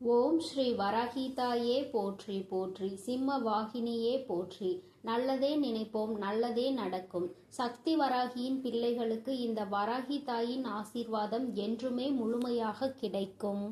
ஓம் ஸ்ரீ வராகிதாயே போற்றி போற்றி, சிம்ம வாகினியே போற்றி. நல்லதே நினைப்போம், நல்லதே நடக்கும். சக்தி வராகியின் பிள்ளைகளுக்கு இந்த வராகி தாயின் ஆசீர்வாதம் என்றுமே முழுமையாக கிடைக்கும்.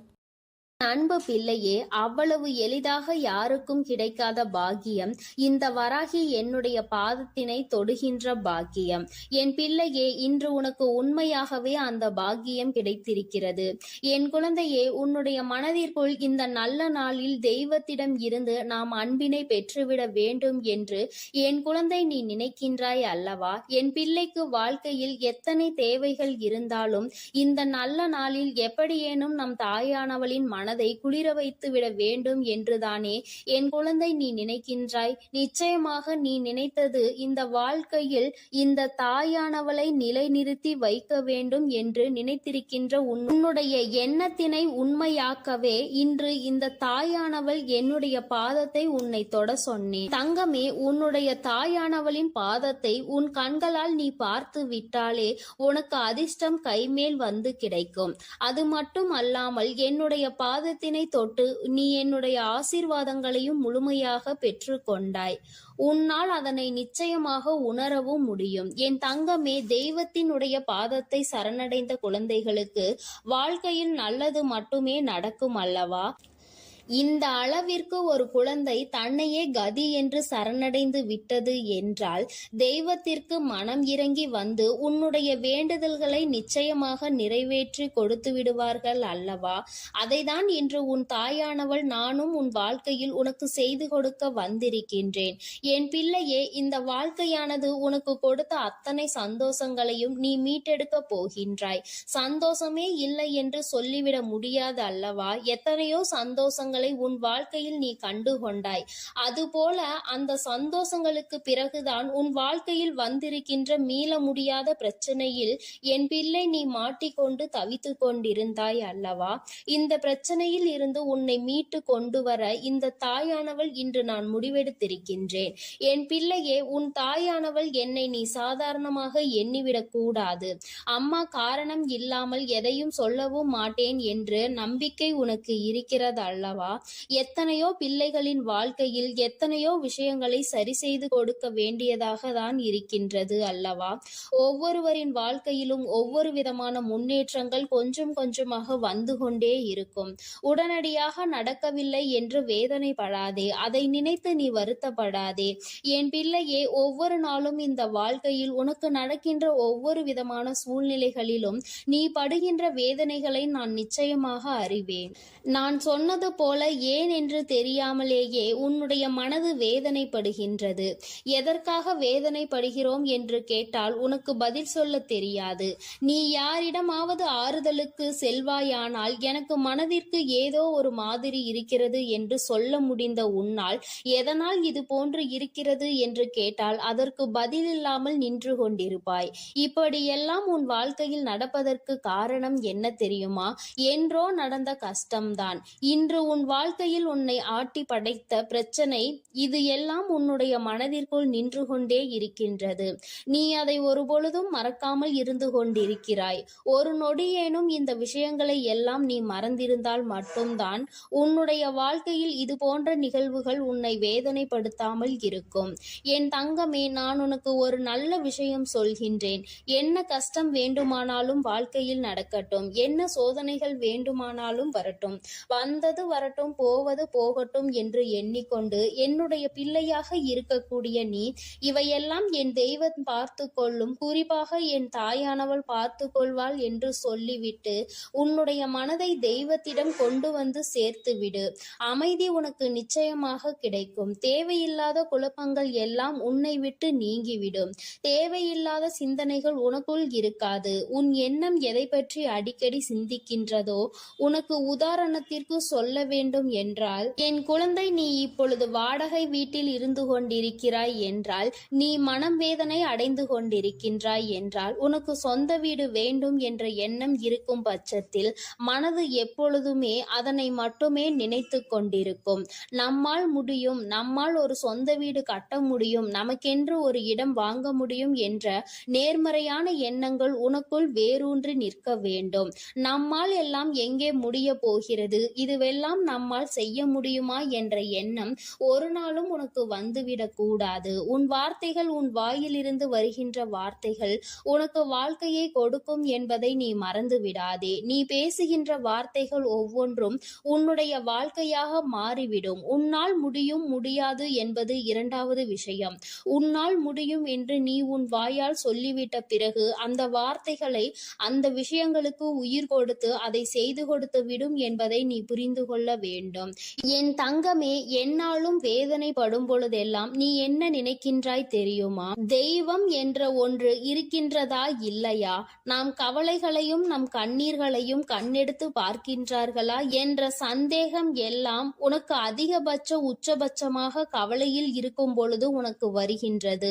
அன்பு பிள்ளையே, அவ்வளவு எளிதாக யாருக்கும் கிடைக்காத பாக்கியம் இந்த வராகி என்னுடைய பாதத்தினை தொடுகின்ற பாக்கியம். என் பிள்ளையே, இன்று உனக்கு உண்மையாகவே அந்த பாக்கியம் கிடைத்திருக்கிறது. என் குழந்தையே, உன்னுடைய மனதிற்குள் இந்த நல்ல நாளில் தெய்வத்திடம் இருந்து நாம் அன்பினை பெற்றுவிட வேண்டும் என்று என் குழந்தை நீ நினைக்கின்றாய் அல்லவா? என் பிள்ளைக்கு வாழ்க்கையில் எத்தனை தேவைகள் இருந்தாலும் இந்த நல்ல நாளில் எப்படியேனும் நம் தாயானவளின் மனதை குளிர வைத்து விட வேண்டும் என்றுதானே என் குழந்தை நீ நினைக்கின்றாய். நிச்சயமாக நீ நினைத்தது இந்த வாழ்க்கையில் இந்த தாயானவளை நிலைநிறுத்தி வைக்க வேண்டும் என்று நினைத்திருக்கின்ற உன்னுடைய எண்ணத்தினை உண்மையாக்கவே இன்று இந்த தாயானவள் என்னுடைய பாதத்தை உன்னை தொட சொன்னேன். தங்கமே, உன்னுடைய தாயானவளின் பாதத்தை உன் கண்களால் நீ பார்த்து விட்டாலே உனக்கு அதிர்ஷ்டம் கைமேல் வந்து கிடைக்கும். அது மட்டும் அல்லாமல் என்னுடைய பாதத்தினை தொட்டு நீ என்னுடைய ஆசீர்வாதங்களையும் முழுமையாக பெற்று கொண்டாய். உன்னால் அதனை நிச்சயமாக உணரவும் முடியும். என் தங்கமே, தெய்வத்தினுடைய பாதத்தை சரணடைந்த குழந்தைகளுக்கு வாழ்க்கையில் நல்லது மட்டுமே நடக்கும் அல்லவா? இந்த அளவிற்கு ஒரு குழந்தை தன்னையே கதி என்று சரணடைந்து விட்டது என்றால் தெய்வத்திற்கு மனம் இறங்கி வந்து உன்னுடைய வேண்டுதல்களை நிச்சயமாக நிறைவேற்றி கொடுத்து விடுவார்கள் அல்லவா? அதைதான் இன்று உன் தாயானவள் நானும் உன் வாழ்க்கையில் உனக்கு செய்து கொடுக்க வந்திருக்கின்றேன். என் பிள்ளையே, இந்த வாழ்க்கையானது உனக்கு கொடுத்த அத்தனை சந்தோஷங்களையும் நீ மீட்டெடுக்க போகின்றாய். சந்தோஷமே இல்லை என்று சொல்லிவிட முடியாது அல்லவா? எத்தனையோ சந்தோஷங்கள் உன் வாழ்க்கையில் நீ கண்டு கொண்டாய். அதுபோல அந்த சந்தோஷங்களுக்கு பிறகுதான் உன் வாழ்க்கையில் வந்திருக்கின்ற மீள முடியாத பிரச்சனையில் என் பிள்ளை நீ மாட்டிக்கொண்டு தவித்து கொண்டிருந்தாய் அல்லவா? இந்த பிரச்சனையில் இருந்து உன்னை மீட்டு கொண்டு வர இந்த தாயானவள் இன்று நான் முடிவெடுத்திருக்கின்றேன். என் பிள்ளையே, உன் தாயானவள் என்னை நீ சாதாரணமாக எண்ணிவிடக் கூடாது. அம்மா காரணம் இல்லாமல் எதையும் சொல்லவும் மாட்டேன் என்று நம்பிக்கை உனக்கு இருக்கிறது அல்லவா? எத்தனையோ பிள்ளைகளின் வாழ்க்கையில் எத்தனையோ விஷயங்களை சரி செய்து கொடுக்க வேண்டியதாக தான் இருக்கின்றது அல்லவா? ஒவ்வொருவரின் வாழ்க்கையிலும் ஒவ்வொரு விதமான முன்னேற்றங்கள் கொஞ்சம் கொஞ்சமாக வந்து கொண்டே இருக்கும். உடனடியாக நடக்கவில்லை என்று வேதனைப்படாதே, அதை நினைத்து நீ வருத்தப்படாதே. என் பிள்ளையே, ஒவ்வொரு நாளும் இந்த வாழ்க்கையில் உனக்கு நடக்கின்ற ஒவ்வொரு விதமான சூழ்நிலைகளிலும் நீ படுகின்ற வேதனைகளை நான் நிச்சயமாக அறிவேன். நான் சொன்னது போல ஏன் என்று தெரியாமலேயே உன்னுடைய மனது வேதனைப்படுகின்றது. எதற்காக வேதனைப்படுகிறோம் என்று கேட்டால் உனக்கு பதில் சொல்ல தெரியாது. நீ யாரிடமாவது ஆறுதலுக்கு செல்வாயானால் எனக்கு மனதிற்கு ஏதோ ஒரு மாதிரி இருக்கிறது என்று சொல்ல முடிந்த உன்னால் எதனால் இது போன்று இருக்கிறது என்று கேட்டால் அதற்கு பதில் இல்லாமல் நின்று கொண்டிருப்பாய். இப்படியெல்லாம் உன் வாழ்க்கையில் நடப்பதற்கு காரணம் என்ன தெரியுமா? என்றோ நடந்த கஷ்டம்தான் இன்று உன் வாழ்க்கையில் உன்னை ஆட்டி படைத்த பிரச்சனை. இது எல்லாம் உன்னுடைய மனதிற்குள் நின்று கொண்டே இருக்கின்றது. நீ அதை ஒருபொழுதும் மறக்காமல் இருந்து கொண்டிருக்கிறாய். ஒரு நொடியேனும் இந்த விஷயங்களை எல்லாம் நீ மறந்திருந்தால் மட்டும்தான் உன்னுடைய வாழ்க்கையில் இது போன்ற நிகழ்வுகள் உன்னை வேதனைப்படுத்தாமல் இருக்கும். என் தங்கமே, நான் உனக்கு ஒரு நல்ல விஷயம் சொல்கின்றேன். என்ன கஷ்டம் வேண்டுமானாலும் வாழ்க்கையில் நடக்கட்டும், என்ன சோதனைகள் வேண்டுமானாலும் வரட்டும், வந்தது வரட்டும், போவது போகட்டும் என்று எண்ணிக்கொண்டு என்னுடைய பிள்ளையாக இருக்கக்கூடிய நீ இவையெல்லாம் என் தெய்வம் பார்த்து கொள்ளும், குறிப்பாக என் தாயானவள் பார்த்து கொள்வாள் என்று சொல்லிவிட்டு உன்னுடைய மனதை தெய்வத்திடம் கொண்டு வந்து சேர்த்து விடு. அமைதி உனக்கு நிச்சயமாக கிடைக்கும். தேவையில்லாத குழப்பங்கள் எல்லாம் உன்னை விட்டு நீங்கிவிடும். தேவையில்லாத சிந்தனைகள் உனக்குள் இருக்காது. உன் எண்ணம் எதை பற்றி அடிக்கடி சிந்திக்கின்றதோ, உனக்கு உதாரணத்திற்கு சொல்ல வேண்டும் என்றால், என் குழந்தை, நீ இப்பொழுது வாடகை வீட்டில் இருந்து கொண்டிருக்கிறாய் என்றால், நீ மனம் வேதனை அடைந்து கொண்டிருக்கின்றாய் என்றால், உனக்கு சொந்த வீடு வேண்டும் என்ற எண்ணம் இருக்கும் பட்சத்தில் மனது எப்பொழுதுமே அதனை மட்டுமே நினைத்து கொண்டிருக்கும். நம்மால் முடியும், நம்மால் ஒரு சொந்த வீடு கட்ட முடியும், நமக்கென்று ஒரு இடம் வாங்க முடியும் என்ற நேர்மறையான எண்ணங்கள் உனக்குள் வேரூன்றி நிற்க வேண்டும். நம்மால் எல்லாம் எங்கே முடிய போகிறது, இதுவெல்லாம் நம்மால் செய்ய முடியுமா என்ற எண்ணம் ஒரு நாளும் உனக்கு வந்துவிடக் கூடாது. உன் வார்த்தைகள், உன் வாயிலிருந்து வருகின்ற வார்த்தைகள் உனக்கு வாழ்க்கையை கொடுக்கும் என்பதை நீ மறந்து விடாதே. நீ பேசுகின்ற வார்த்தைகள் ஒவ்வொன்றும் உன்னுடைய வாழ்க்கையாக மாறிவிடும். உன்னால் முடியும், முடியாது என்பது இரண்டாவது விஷயம். உன்னால் முடியும் என்று நீ உன் வாயால் சொல்லிவிட்ட பிறகு அந்த வார்த்தைகளை, அந்த விஷயங்களுக்கு உயிர் கொடுத்து அதை செய்து கொடுத்து விடும் என்பதை நீ புரிந்து கொள்ள வேண்டும். என் தங்கமே, என்னாலும் வேதனைப்படும் பொழுதெல்லாம் நீ என்ன நினைக்கின்றாய் தெரியுமா? தெய்வம் என்ற ஒன்று இருக்கின்றதா இல்லையா? நாம் கவலைகளையும் நம் கண்ணீர்களையும் கண்ணெடுத்து பார்க்கின்றார்களா என்ற சந்தேகம் எல்லாம் உனக்கு அதிகபட்ச உச்சபட்சமாக கவலையில் இருக்கும் பொழுது உனக்கு வருகின்றது.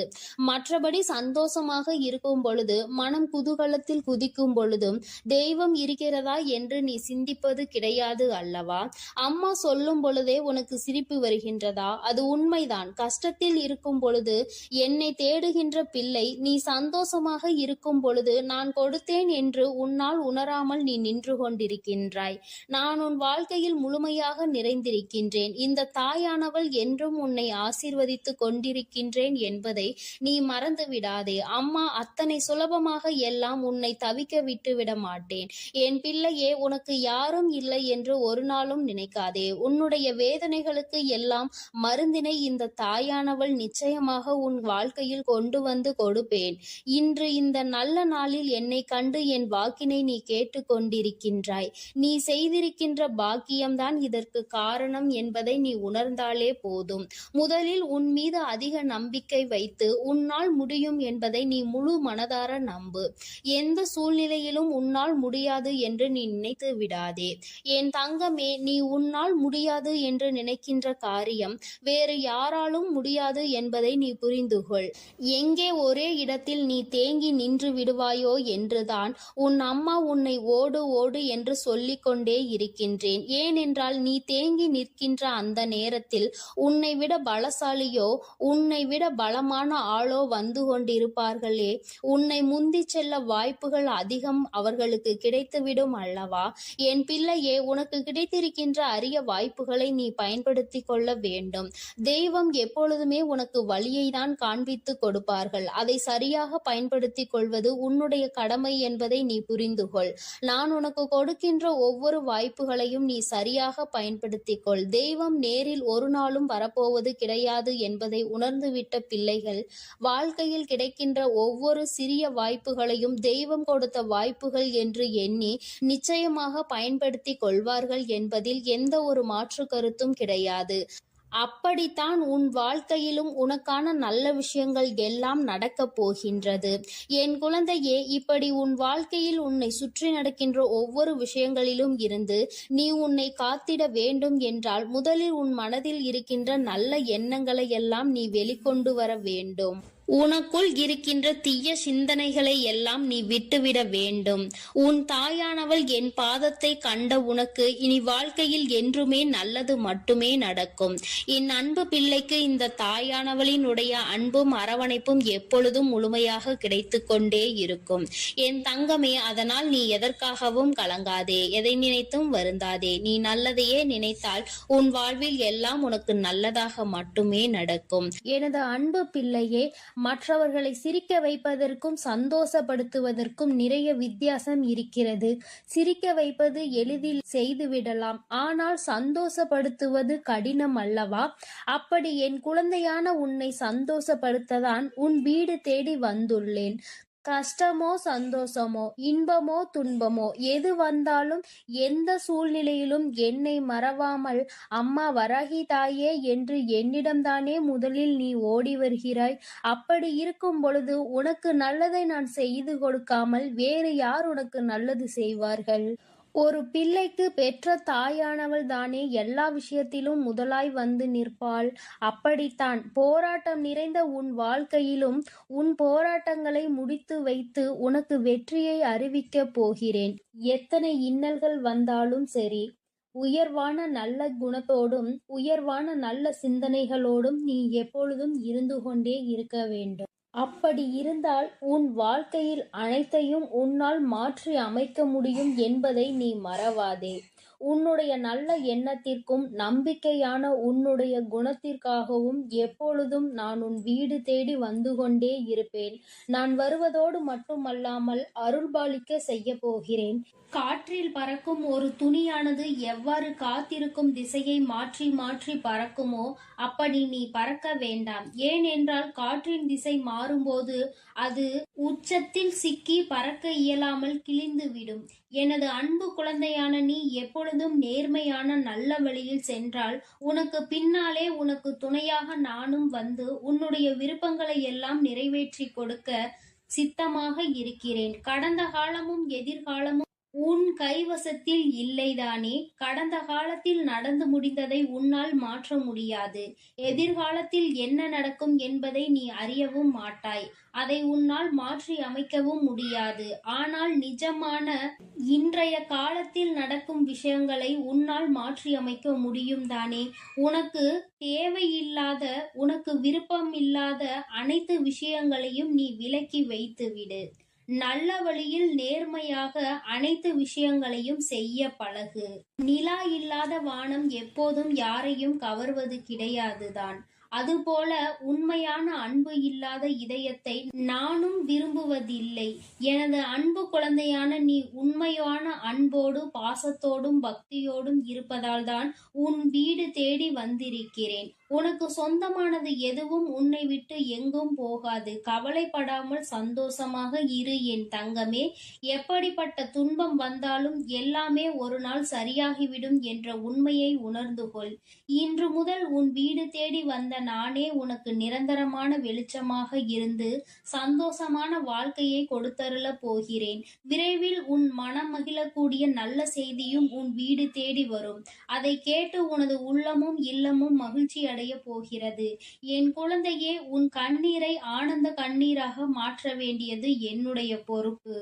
மற்றபடி சந்தோஷமாக இருக்கும் பொழுது, மனம் குதூகலத்தில் குதிக்கும் பொழுதும் தெய்வம் இருக்கிறதா என்று நீ சிந்திப்பது கிடையாது அல்லவா? அம்மா சொல்லும் பொழுதே உனக்கு சிரிப்பு வருகின்றதா? அது உண்மைதான். கஷ்டத்தில் இருக்கும் பொழுது என்னை தேடுகின்ற பிள்ளை, நீ சந்தோஷமாக இருக்கும் பொழுது நான் கொடுத்தேன் என்று உன்னால் உணராமல் நீ நின்று கொண்டிருக்கின்றாய். நான் உன் வாழ்க்கையில் முழுமையாக நிறைந்திருக்கின்றேன். இந்த தாயானவள் என்றும் உன்னை ஆசீர்வதித்து கொண்டிருக்கின்றேன் என்பதை நீ மறந்து விடாதே. அம்மா அத்தனை சுலபமாக எல்லாம் உன்னை தவிக்க விட்டு விட மாட்டேன். என் பிள்ளையே, உனக்கு யாரும் இல்லை என்று ஒரு நாளும் நினைக்காதே. உன்னுடைய வேதனைகளுக்கு எல்லாம் மருந்தினை இந்த தாயானவள் நிச்சயமாக உன் வாழ்க்கையில் கொண்டு வந்து கொடுப்பேன். இன்று இந்த நல்ல நாளில் என்னை கண்டு என் வாக்கினை நீ கேட்டு கொண்டிருக்கின்றாய். நீ செய்திருக்கின்ற பாக்கியம்தான் இதற்கு காரணம் என்பதை நீ உணர்ந்தாலே போதும். முதலில் உன் மீது அதிக நம்பிக்கை வைத்து உன்னால் முடியும் என்பதை நீ முழு மனதார நம்பு. எந்த சூழ்நிலையிலும் உன்னால் முடியாது என்று நீ நினைத்து விடாதே. என் தங்கமே, நீ உன்னால் முடியாது என்று நினைக்கின்ற காரியம் வேறு யாராலும் முடியாது என்பதை நீ புரிந்து கொள். எங்கே ஒரே இடத்தில் நீ தேங்கி நின்று விடுவாயோ என்றுதான் உன் அம்மா உன்னை ஓடு ஓடு என்று சொல்லிக் கொண்டே இருக்கின்றேன். ஏனென்றால் நீ தேங்கி நிற்கின்ற அந்த நேரத்தில் உன்னை விட பலசாலியோ, உன்னை விட பலமான ஆளோ வந்து கொண்டிருப்பார்களே. உன்னை முந்தி செல்ல வாய்ப்புகள் அதிகம் அவர்களுக்கு கிடைத்துவிடும் அல்லவா? என் பிள்ளையே, உனக்கு கிடைத்திருக்கின்ற அரிய வாய்ப்புகளை நீ பயன்படுத்தி கொள்ள வேண்டும். தெய்வம் எப்பொழுதுமே உனக்கு வழியை தான் காண்பித்து கொடுப்பார்கள். அதை சரியாக பயன்படுத்தி கொள்வது உன்னுடைய கடமை என்பதை நீ புரிந்து கொள். நான் உனக்கு கொடுக்கின்ற ஒவ்வொரு வாய்ப்புகளையும் நீ சரியாக பயன்படுத்திக் கொள். தெய்வம் நேரில் ஒரு நாளும் வரப்போவது கிடையாது என்பதை உணர்ந்துவிட்ட பிள்ளைகள் வாழ்க்கையில் கிடைக்கின்ற ஒவ்வொரு சிறிய வாய்ப்புகளையும் தெய்வம் கொடுத்த வாய்ப்புகள் என்று எண்ணி நிச்சயமாக பயன்படுத்தி கொள்வார்கள் என்பதில் எந்த ஒரு மாற்று கருத்தும் கிடையாது. அப்படித்தான் உன் வாழ்க்கையிலும் உனக்கான நல்ல விஷயங்கள் எல்லாம் நடக்கப் போகின்றது. என் குழந்தையே, இப்படி உன் வாழ்க்கையில் உன்னை சுற்றி நடக்கின்ற ஒவ்வொரு விஷயங்களிலும் இருந்து நீ உன்னை காத்திட வேண்டும் என்றால் முதலில் உன் மனதில் இருக்கின்ற நல்ல எண்ணங்களை எல்லாம் நீ வெளிக்கொண்டு வர வேண்டும். உனக்குள் இருக்கின்ற தீய சிந்தனைகளை எல்லாம் நீ விட்டுவிட வேண்டும். உன் தாயானவள் என் பாதத்தை கண்ட உனக்கு இனி வாழ்க்கையில் என்றுமே நல்லது மட்டுமே நடக்கும். என் அன்பு பிள்ளைக்கு இந்த தாயானவளினுடைய அன்பும் அரவணைப்பும் எப்பொழுதும் முழுமையாக கிடைத்து கொண்டே இருக்கும். என் தங்கமே, அதனால் நீ எதற்காகவும் கலங்காதே, எதை நினைத்தும் வருந்தாதே. நீ நல்லதையே நினைத்தால் உன் வாழ்வில் எல்லாம் உனக்கு நல்லதாக மட்டுமே நடக்கும். எனது அன்பு பிள்ளையே, மற்றவர்களை சிரிக்க வைப்பதற்கும் சந்தோஷப்படுத்துவதற்கும் நிறைய வித்தியாசம் இருக்கிறது. சிரிக்க வைப்பது எளிதில் செய்துவிடலாம், ஆனால் சந்தோஷப்படுத்துவது கடினம் அல்லவா? அப்படி என் குழந்தையான உன்னை சந்தோஷப்படுத்ததான் உன் வீடு தேடி வந்துள்ளேன். கஷ்டமோ சந்தோஷமோ, இன்பமோ துன்பமோ, எது வந்தாலும் எந்த சூழ்நிலையிலும் என்னை மறவாமல் அம்மா வராகி தாயே என்று என்னிடம்தானே முதலில் நீ ஓடி வருகிறாய். அப்படி இருக்கும் பொழுது உனக்கு நல்லதை நான் செய்து கொடுக்காமல் வேறு யார் உனக்கு நல்லது செய்வார்கள்? ஒரு பிள்ளைக்கு பெற்ற தாயானவள் தானே எல்லா விஷயத்திலும் முதலாய் வந்து நிற்பாள். அப்படித்தான் போராட்டம் நிறைந்த உன் வாழ்க்கையிலும் உன் போராட்டங்களை முடித்து வைத்து உனக்கு வெற்றியை அறிவிக்கப் போகிறேன். எத்தனை இன்னல்கள் வந்தாலும் சரி, உயர்வான நல்ல குணத்தோடும் உயர்வான நல்ல சிந்தனைகளோடும் நீ எப்பொழுதும் இருந்து கொண்டே இருக்க வேண்டும். அப்படி இருந்தால் உன் வாழ்க்கையில் அனைத்தையும் உன்னால் மாற்றி அமைக்க முடியும் என்பதை நீ மறவாதே. உன்னுடைய நல்ல எண்ணத்திற்கும் நம்பிக்கையான உன்னுடைய குணத்திற்காகவும் எப்பொழுதும் நான் உன் வீடு தேடி வந்து கொண்டே இருப்பேன். நான் வருவதோடு மட்டுமல்லாமல் அருள்பாலிக்க செய்ய போகிறேன். காற்றில் பறக்கும் ஒரு துணியானது எவ்வாறு காத்திருக்கும் திசையை மாற்றி மாற்றி பறக்குமோ அப்படி நீ பறக்க வேண்டாம். ஏனென்றால் காற்றின் திசை மாறும்போது அது உச்சத்தில் சிக்கி பறக்க இயலாமல் கிழிந்துவிடும். எனது அன்பு குழந்தையான நீ எப்பொழுதும் நேர்மையான நல்ல வழியில் சென்றால் உனக்கு பின்னாலே உனக்கு துணையாக நானும் வந்து உன்னுடைய விருப்பங்களை எல்லாம் நிறைவேற்றி கொடுக்க சித்தமாக இருக்கிறேன். கடந்த காலமும் எதிர்காலமும் உன் கைவசத்தில் இல்லைதானே? கடந்த காலத்தில் நடந்து முடிந்ததை உன்னால் மாற்ற முடியாது. எதிர்காலத்தில் என்ன நடக்கும் என்பதை நீ அறியவும் மாட்டாய். அதை உன்னால் மாற்றி அமைக்கவும் முடியாது. ஆனால் நிஜமான இன்றைய காலத்தில் நடக்கும் விஷயங்களை உன்னால் மாற்றி அமைக்க முடியும் தானே? உனக்கு தேவையில்லாத, உனக்கு விருப்பம் இல்லாத அனைத்து விஷயங்களையும் நீ விலக்கி வைத்துவிடு. நல்ல வழியில் நேர்மையாக அனைத்து விஷயங்களையும் செய்ய பழகு. நிலா இல்லாத வானம் எப்போதும் யாரையும் கவர்வது கிடையாதுதான். அதுபோல உண்மையான அன்பு இல்லாத இதயத்தை நானும் விரும்புவதில்லை. எனது அன்பு குழந்தையான நீ உண்மையான அன்போடு பாசத்தோடும் பக்தியோடும் இருப்பதால் தான் உன் வீடு தேடி வந்திருக்கிறேன். உனக்கு சொந்தமானது எதுவும் உன்னை விட்டு எங்கும் போகாது. கவலைப்படாமல் சந்தோஷமாக இரு என் தங்கமே. எப்படிப்பட்ட துன்பம் வந்தாலும் எல்லாமே ஒரு நாள் சரியாகிவிடும் என்ற உண்மையை உணர்ந்து கொள். இன்று முதல் உன் வீடு தேடி வந்த நானே உனக்கு நிரந்தரமான வெளிச்சமாக இருந்து சந்தோஷமான வாழ்க்கையை கொடுத்தருள போகிறேன். விரைவில் உன் மனம் மகிழக்கூடிய நல்ல செய்தியும் உன் வீடு தேடி வரும். அதை கேட்டு உனது உள்ளமும் இல்லமும் மகிழ்ச்சி அடைய போகிறது. என் குழந்தையே, உன் கண்ணீரை ஆனந்த கண்ணீராக மாற்ற வேண்டியது என்னுடைய பொறுப்பு.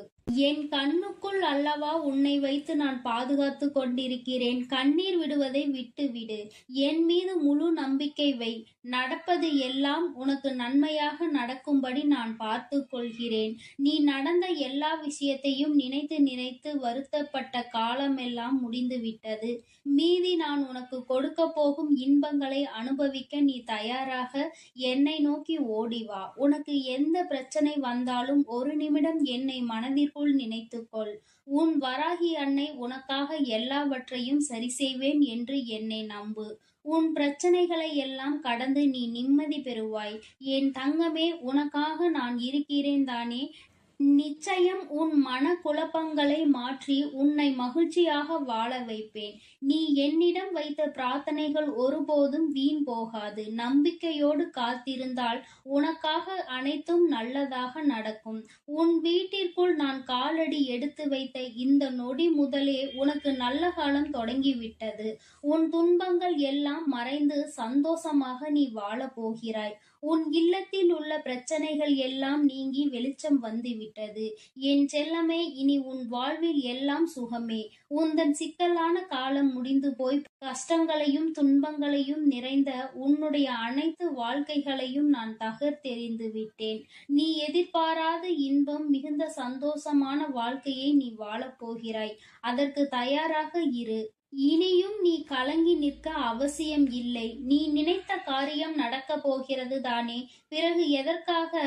என் கண்ணுக்குள் அல்லவா உன்னை வைத்து நான் பாதுகாத்து கொண்டிருக்கிறேன். கண்ணீர் விடுவதை விட்டுவிடு. என் மீது முழு நம்பிக்கை வை. நடப்பது எல்லாம் உனக்கு நன்மையாக நடக்கும்படி நான் பார்த்து கொள்கிறேன். நீ நடந்த எல்லா விஷயத்தையும் நினைத்து நினைத்து வருத்தப்பட்ட காலமெல்லாம் முடிந்துவிட்டது. மீதி நான் உனக்கு கொடுக்க போகும் இன்பங்களை அனுபவிக்க நீ தயாராக என்னை நோக்கி ஓடிவா. உனக்கு எந்த பிரச்சனை வந்தாலும் ஒரு நிமிடம் என்னை மனதிற்குள் நினைத்துக்கொள். உன் வராகி அன்னை உனக்காக எல்லாவற்றையும் சரி செய்வேன் என்று என்னை நம்பு. உன் பிரச்சனைகளை எல்லாம் கடந்து நீ நிம்மதி பெறுவாய். என் தங்கமே, உனக்காக நான் இருக்கிறேன் தானே? நிச்சயம் உன் மன குழப்பங்களை மாற்றி உன்னை மகிழ்ச்சியாக வாழ வைப்பேன். நீ என்னிடம் வைத்த பிரார்த்தனைகள் ஒருபோதும் வீண் போகாது. நம்பிக்கையோடு காத்திருந்தால் உனக்காக அனைத்தும் நல்லதாக நடக்கும். உன் வீட்டிற்குள் நான் காலடி எடுத்து வைத்த இந்த நொடி முதலே உனக்கு நல்ல காலம் தொடங்கிவிட்டது. உன் துன்பங்கள் எல்லாம் மறைந்து சந்தோஷமாக நீ வாழப் போகிறாய். உன் இல்லத்தில் உள்ள பிரச்சனைகள் எல்லாம் நீங்கி வெளிச்சம் வந்துவிட்டது. என் செல்லமே, இனி உன் வாழ்வில் எல்லாம் சுகமே. உந்தன் சிக்கலான காலம் முடிந்து போய் கஷ்டங்களையும் துன்பங்களையும் நிறைந்த உன்னுடைய அனைத்து வாழ்க்கைகளையும் நான் தகர்த்தெறிந்து விட்டேன். நீ எதிர்பாராத இன்பம் மிகுந்த சந்தோஷமான வாழ்க்கையை நீ வாழப்போகிறாய். அதற்கு தயாராக இரு. இனியும் நீ கலங்கி நிற்க அவசியம் இல்லை. நீ நினைத்த காரியம் நடக்கப் போகிறது தானே? பிறகு எதற்காக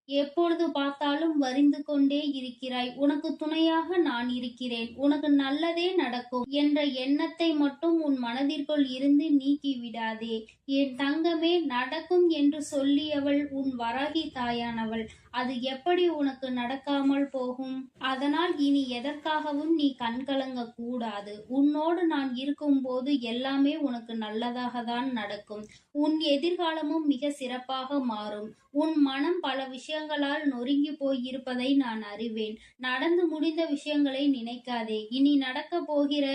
எப்பொழுது பார்த்தாலும் வரிந்து கொண்டே இருக்கிறாய்? உனக்கு துணையாக நான் இருக்கிறேன். உனக்கு நல்லதே நடக்கும் என்ற எண்ணத்தை மட்டும் உன் மனதிற்குள் இருந்து நீக்கி விடாதே. என் தங்கமே, நடக்கும் என்று சொல்லியவள் உன் வராகி தாயானவள். அது எப்படி உனக்கு நடக்காமல் போகும்? அதனால் இனி எதற்காகவும் நீ கண்கலங்க கூடாது. உன்னோடு நான் இருக்கும்போது எல்லாமே உனக்கு நல்லதாக தான் நடக்கும். உன் எதிர்காலமும் மிக சிறப்பாக மாறும். உன் மனம் பல விஷயங்களால் நொறுங்கி போயிருப்பதை நான் அறிவேன். நடந்து முடிந்த விஷயங்களை நினைக்காதே. இனி நடக்கப் போகிற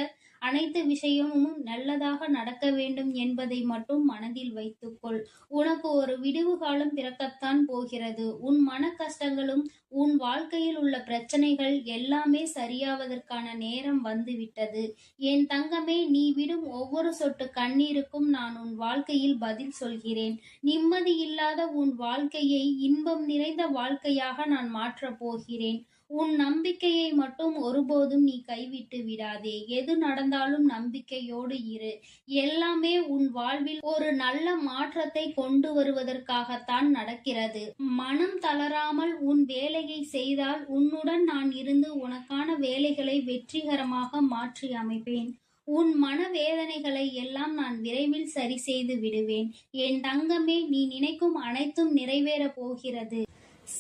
அனைத்து விஷயமும் நல்லதாக நடக்க வேண்டும் என்பதை மட்டும் மனதில் வைத்துக்கொள். உனக்கு ஒரு விடிவு காலம் பிறக்கத்தான் போகிறது. உன் மன கஷ்டங்களும் உன் வாழ்க்கையில் உள்ள பிரச்சனைகள் எல்லாமே சரியாவதற்கான நேரம் வந்துவிட்டது. என் தங்கமே, நீ விடும் ஒவ்வொரு சொட்டு கண்ணீருக்கும் நான் உன் வாழ்க்கையில் பதில் சொல்கிறேன். நிம்மதி இல்லாத உன் வாழ்க்கையை இன்பம் நிறைந்த வாழ்க்கையாக நான் மாற்றப் போகிறேன். உன் நம்பிக்கையை மட்டும் ஒருபோதும் நீ கைவிட்டு விடாதே. எது நடந்தாலும் நம்பிக்கையோடு இரு. எல்லாமே உன் வாழ்வில் ஒரு நல்ல மாற்றத்தை கொண்டு வருவதற்காகத்தான் நடக்கிறது. மனம் தளராமல் உன் வேலையை செய்தால் உன்னுடன் நான் இருந்து உனக்கான வேலைகளை வெற்றிகரமாக மாற்றி அமைப்பேன். உன் மனவேதனைகளை எல்லாம் நான் விரைவில் சரி செய்து விடுவேன். என் தங்கமே, நீ நினைக்கும் அனைத்தும் நிறைவேறப் போகிறது.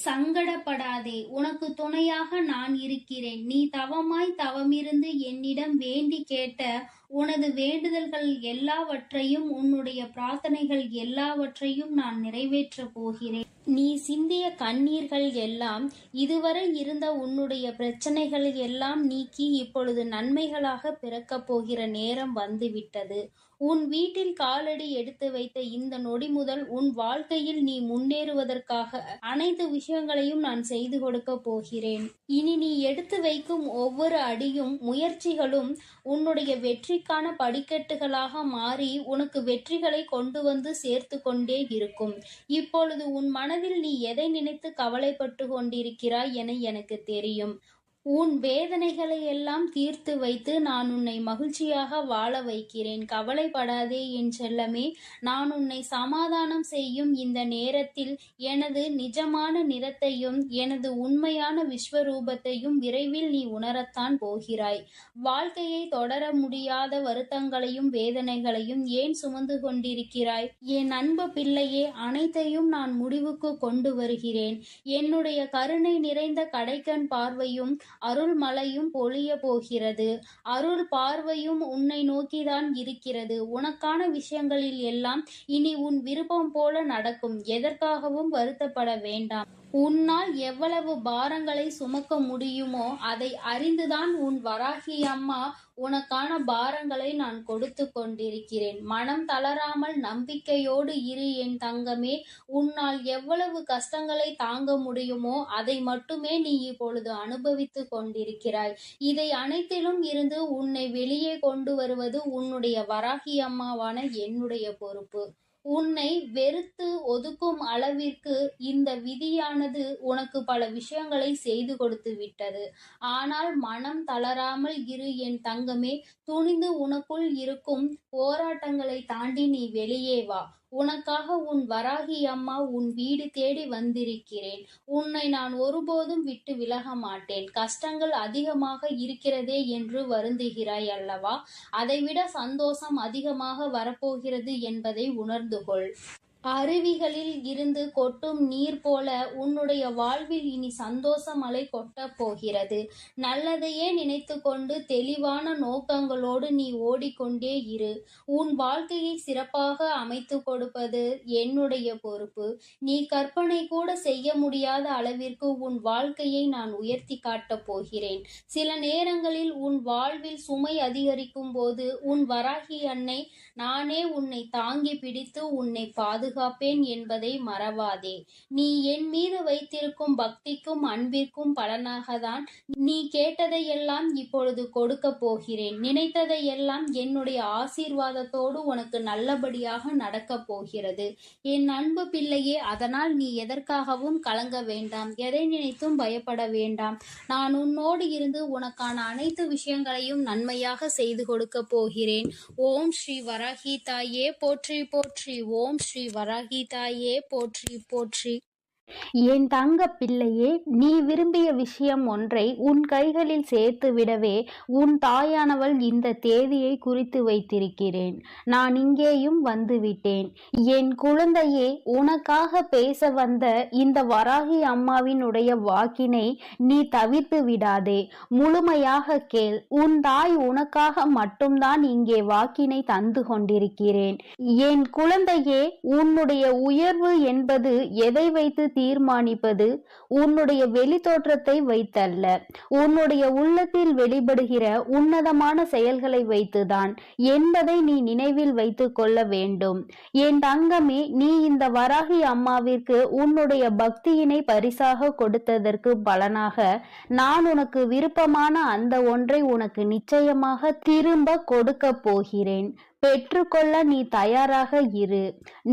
சங்கடப்படாதே, உனக்கு துணையாக நான் இருக்கிறேன். நீ தவமாய் தவமிருந்து என்னிடம் வேண்டி கேட்ட உனது வேண்டுதல்கள் எல்லாவற்றையும், உன்னுடைய பிரார்த்தனைகள் எல்லாவற்றையும் நான் நிறைவேற்றப் போகிறேன். நீ சிந்திய கண்ணீர்கள் எல்லாம், இதுவரை இருந்த உன்னுடைய பிரச்சனைகள் எல்லாம் நீக்கி இப்பொழுது நன்மைகளாக பிறக்கப் போகிற நேரம் வந்துவிட்டது. உன் வீட்டில் காலடி எடுத்து வைத்த இந்த நொடி முதல் உன் வாழ்க்கையில் நீ முன்னேறுவதற்காக அனைத்து விஷயங்களையும் நான் செய்து கொடுக்க போகிறேன். இனி நீ எடுத்து வைக்கும் ஒவ்வொரு அடியும் முயற்சிகளும் உன்னுடைய வெற்றிக்கான படிக்கட்டுகளாக மாறி உனக்கு வெற்றிகளை கொண்டு வந்து சேர்த்து கொண்டே இருக்கும். இப்பொழுது உன் மனதில் நீ எதை நினைத்து கவலைப்பட்டு கொண்டிருக்கிறாய் என எனக்கு தெரியும். உன் வேதனைகளை எல்லாம் தீர்த்து வைத்து நான் உன்னை மகிழ்ச்சியாக வாழ வைக்கிறேன். கவலைப்படாதே என் செல்லமே. நான் உன்னை சமாதானம் செய்யும் இந்த நேரத்தில் எனது நிஜமான நிறத்தையும் எனது உண்மையான விஸ்வரூபத்தையும் விரைவில் நீ உணரத்தான் போகிறாய். வாழ்க்கையை தொடர முடியாத வருத்தங்களையும் வேதனைகளையும் ஏன் சுமந்து கொண்டிருக்கிறாய்? என் அன்பு பிள்ளையே, அனைத்தையும் நான் முடிவுக்கு கொண்டு வருகிறேன். என்னுடைய கருணை நிறைந்த கடைக்கண் பார்வையும் அருள் மழையும் பொழிய போகிறது. அருள் பார்வையும் உன்னை நோக்கிதான் இருக்கிறது. உனக்கான விஷயங்களில் எல்லாம் இனி உன் விருப்பம் போல நடக்கும். எதற்காகவும் வருத்தப்பட வேண்டாம். உன்னால் எவ்வளவு பாரங்களை சுமக்க முடியுமோ அதை அறிந்துதான் உன் வராகி அம்மா உனக்கான பாரங்களை நான் கொடுத்து கொண்டிருக்கிறேன். மனம் தளராமல் நம்பிக்கையோடு இரு என் தங்கமே. உன்னால் எவ்வளவு கஷ்டங்களை தாங்க முடியுமோ அதை மட்டுமே நீ இப்பொழுது அனுபவித்து கொண்டிருக்கிறாய். இதை அனைத்திலும் இருந்து உன்னை வெளியே கொண்டு வருவது உன்னுடைய வராகி அம்மாவான என்னுடைய பொறுப்பு. உன்னை வெறுத்து ஒதுக்கும் அளவிற்கு இந்த விதியானது உனக்கு பல விஷயங்களை செய்து கொடுத்து விட்டது. ஆனால் மனம் தளராமல் இரு என் தங்கமே. துணிந்து உனக்குள் இருக்கும் போராட்டங்களை தாண்டி நீ வெளியே வா. உனக்காக உன் வராகி அம்மா உன் வீடு தேடி வந்திருக்கிறேன். உன்னை நான் ஒருபோதும் விட்டு விலக மாட்டேன். கஷ்டங்கள் அதிகமாக இருக்கிறதே என்று வருந்துகிறாய் அல்லவா? அதைவிட சந்தோஷம் அதிகமாக வரப்போகிறது என்பதை உணர்ந்து கொள். அருவிகளில் இருந்து கொட்டும் நீர் போல உன்னுடைய வாழ்வில் இனி சந்தோஷ மழை கொட்டப் போகிறது. நல்லதையே நினைத்து கொண்டு தெளிவான நோக்கங்களோடு நீ ஓடிக்கொண்டே இரு. உன் வாழ்க்கையை சிறப்பாக அமைத்து கொடுப்பது என்னுடைய பொறுப்பு. நீ கற்பனை கூட செய்ய முடியாத அளவிற்கு உன் வாழ்க்கையை நான் உயர்த்தி காட்டப் போகிறேன். சில நேரங்களில் உன் வாழ்வில் சுமை அதிகரிக்கும் போது உன் வராகி அன்னை நானே உன்னை தாங்கி பிடித்து உன்னை பாதுகாப்பேன் என்பதை மறவாதே. நீ என் மீது வைத்திருக்கும் பக்திக்கும் அன்பிற்கும் பலனாகத்தான் நீ கேட்டதையெல்லாம் இப்பொழுது கொடுக்க போகிறேன். நினைத்ததையெல்லாம் என்னுடைய ஆசீர்வாதத்தோடு உனக்கு நல்லபடியாக நடக்கப் போகிறது. என் அன்பு பிள்ளையே, அதனால் நீ எதற்காகவும் கலங்க வேண்டாம். எதை நினைத்தும் பயப்பட வேண்டாம். நான் உன்னோடு இருந்து உனக்கான அனைத்து விஷயங்களையும் நன்மையாக செய்து கொடுக்க போகிறேன். ஓம் ஸ்ரீ வராகி தாயே போற்றி போற்றி. ஓம் ஸ்ரீ வராகி தாயே போற்றி போற்றி. என் தங்க பிள்ளையே, நீ விரும்பிய விஷயம் ஒன்றை உன் கைகளில் சேர்த்து விடவே உன் தாயானவள் இந்த தேதியை குறித்து வைத்திருக்கிறேன். நான் இங்கேயும் வந்துவிட்டேன். என் குழந்தையே, உனக்காக பேச வந்த இந்த வராகி அம்மாவினுடைய வாக்கினை நீ தவிர்த்து விடாதே. முழுமையாக கேள். உன் தாய் உனக்காக மட்டும்தான் இங்கே வாக்கினை தந்து கொண்டிருக்கிறேன். என் குழந்தையே, உன்னுடைய உயர்வு என்பது எதை வைத்து தீர்மானிப்பது உன்னுடைய வெளி தோற்றத்தை வைத்தல்ல, உன்னுடைய உள்ளத்தில் வெளிப்படுகிற உன்னதமான செயல்களை வைத்துதான் என்பதை நீ நினைவில் வைத்துக் கொள்ள வேண்டும். என் தங்கமே, நீ இந்த வராகி அம்மாவிற்கு உன்னுடைய பக்தியினை பரிசாக கொடுத்ததற்கு பலனாக நான் உனக்கு விருப்பமான அந்த ஒன்றை உனக்கு நிச்சயமாக திரும்ப கொடுக்க போகிறேன். பெற்றுக்கொள்ள நீ தயாராக இரு.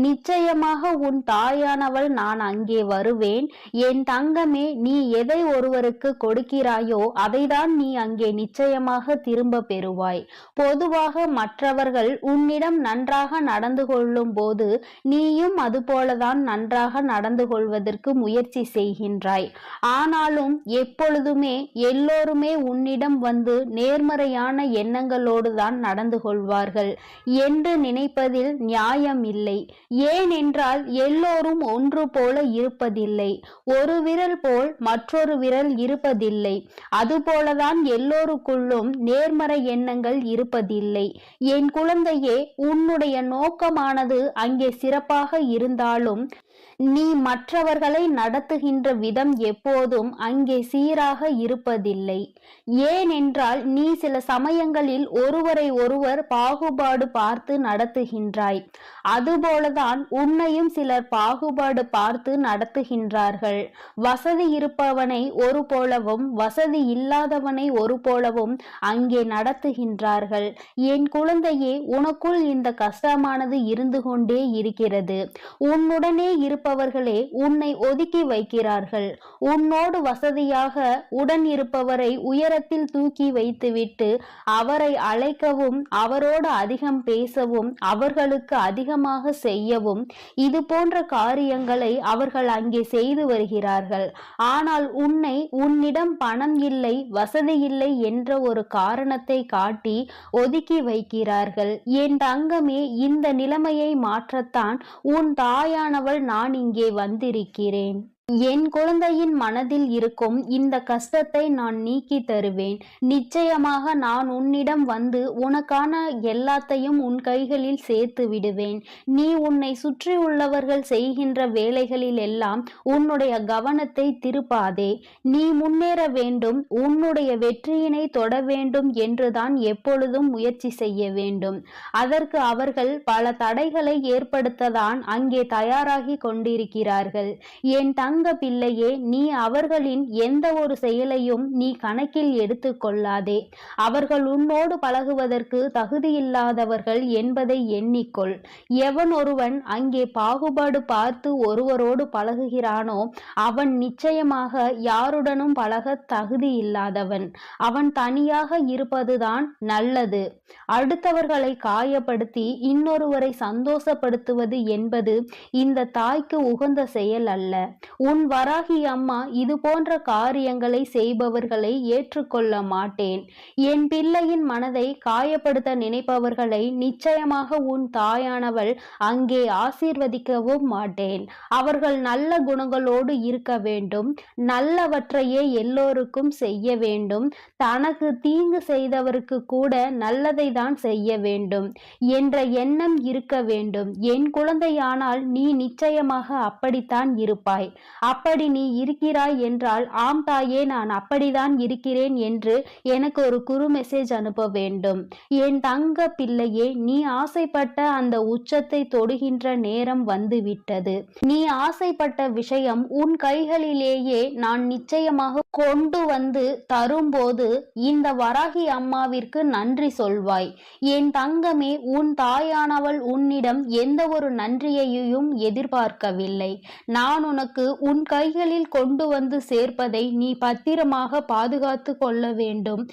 நிச்சயமாக உன் தாயானவள் நான் அங்கே வருவேன். என் தங்கமே, நீ எதை ஒருவருக்கு கொடுக்கிறாயோ அதைதான் நீ அங்கே நிச்சயமாக திரும்ப பெறுவாய். பொதுவாக மற்றவர்கள் உன்னிடம் நன்றாக நடந்து கொள்ளும் போது நீயும் அதுபோலதான் நன்றாக நடந்து கொள்வதற்கு முயற்சி செய்கின்றாய். ஆனாலும் எப்பொழுதுமே எல்லோருமே உன்னிடம் வந்து நேர்மறையான எண்ணங்களோடு தான் நடந்து கொள்வார்கள் என்று நினைப்பதில் நியாயம் இல்லை. ஏனென்றால் எல்லோரும் ஒன்று போல இருப்பதில்லை. ஒரு விரல் போல் மற்றொரு விரல் இருப்பதில்லை. அதுபோலதான் எல்லோருக்குள்ளும் நேர்மறை எண்ணங்கள் இருப்பதில்லை. என் குழந்தையே, உன்னுடைய நோக்கமானது அங்கே சிறப்பாக இருந்தாலும் நீ மற்றவர்களை நடத்துகின்ற விதம் எப்போதும் அங்கே சீராக இருப்பதில்லை. ஏனென்றால் நீ சில சமயங்களில் ஒருவரை ஒருவர் பாகுபாடு பார்த்து நடத்துகின்றாய். அதுபோலதான் உன்னையும் சிலர் பாகுபாடு பார்த்து நடத்துகின்றார்கள். வசதி இருப்பவனை ஒரு போலவும் வசதி இல்லாதவனை ஒரு போலவும் அங்கே நடத்துகின்றார்கள். என் குழந்தையே, உனக்குள் இந்த கஷ்டமானது இருந்து கொண்டே இருக்கிறது. உன்னுடனே இருப்பவர்களே உன்னை ஒதுக்கி வைக்கிறார்கள். உன்னோடு வசதியாக உடன் இருப்பவரை உயரத்தில் தூக்கி வைத்துவிட்டு அவரை அழைக்கவும் அவரோடு அதிகம் பேசவும் அவர்களுக்கு அதிகமாக செய்யவும் இது போன்ற காரியங்களை அவர்கள் அங்கே செய்து வருகிறார்கள். ஆனால் உன்னிடம் பணம் இல்லை, வசதி இல்லை என்ற ஒரு காரணத்தை காட்டி ஒதுக்கி வைக்கிறார்கள். என் தங்கமே, இந்த நிலைமையை மாற்றத்தான் உன் தாயானவள் நான் இங்கே வந்திருக்கிறேன். என் குழந்தையின் மனதில் இருக்கும் இந்த கஷ்டத்தை நான் நீக்கி தருவேன். நிச்சயமாக நான் உன்னிடம் வந்து உனக்கான எல்லாத்தையும் உன் கைகளில் சேர்த்து விடுவேன். நீ உன்னை சுற்றி உள்ளவர்கள் செய்கின்ற வேலைகளில் எல்லாம் உன்னுடைய கவனத்தை திருப்பாதே. நீ முன்னேற வேண்டும், உன்னுடைய வெற்றியினை தொட வேண்டும் என்றுதான் எப்பொழுதும் முயற்சி செய்ய வேண்டும். அதற்கு அவர்கள் பல தடைகளை ஏற்படுத்ததான் அங்கே தயாராகி கொண்டிருக்கிறார்கள். என் தங்க பிள்ளையே, நீ அவர்களின் எந்த ஒரு செயலையும் நீ கணக்கில் எடுத்து கொள்ளாதே. அவர்கள் உன்னோடு பழகுவதற்கு தகுதியில்லாதவர்கள் என்பதை எண்ணிக்கொள். எவன் ஒருவன் அங்கே பாகுபாடு பார்த்து ஒருவரோடு பழகுகிறானோ அவன் நிச்சயமாக யாருடனும் பழக தகுதியில்லாதவன். அவன் தனியாக இருப்பதுதான் நல்லது. அடுத்தவர்களை காயப்படுத்தி இன்னொருவரை சந்தோஷப்படுத்துவது என்பது இந்த தாய்க்கு உகந்த செயல் அல்ல. உன் வராகி அம்மா இது போன்ற காரியங்களை செய்பவர்களை ஏற்றுக்கொள்ள மாட்டேன். என் பிள்ளையின் மனதை காயப்படுத்த நினைப்பவர்களை நிச்சயமாக உன் தாயானவள் அங்கே ஆசீர்வதிக்கவும் மாட்டேன். அவர்கள் நல்ல குணங்களோடு இருக்க வேண்டும், நல்லவற்றையே எல்லோருக்கும் செய்ய வேண்டும், தனக்கு தீங்கு செய்தவருக்கு கூட நல்லதை தான் செய்ய வேண்டும் என்ற எண்ணம் இருக்க வேண்டும். என் குழந்தையானால் நீ நிச்சயமாக அப்படித்தான் இருப்பாய். அப்படி நீ இருக்கிறாய் என்றால், ஆம் தாயே, நான் அப்படிதான் இருக்கிறேன் என்று எனக்கு ஒரு குறு மெசேஜ் அனுப்ப வேண்டும். என் தங்க பிள்ளையே, நீ ஆசைப்பட்ட அந்த உச்சத்தை தொடுகின்ற நேரம் வந்துவிட்டது. நீ ஆசைப்பட்ட விஷயம் உன் கைகளிலேயே நான் நிச்சயமாக கொண்டு வந்து தரும்போது இந்த வராகி அம்மாவிற்கு நன்றி சொல்வாய். என் தங்கமே, உன் தாயானவள் உன்னிடம் எந்த ஒரு நன்றியையும் எதிர்பார்க்கவில்லை. நான் உனக்கு உன் கைகளில் கொண்டு வந்து சேர்ப்பதை நீ பத்திரமாக பாதுகாத்து கொள்ள வேண்டும்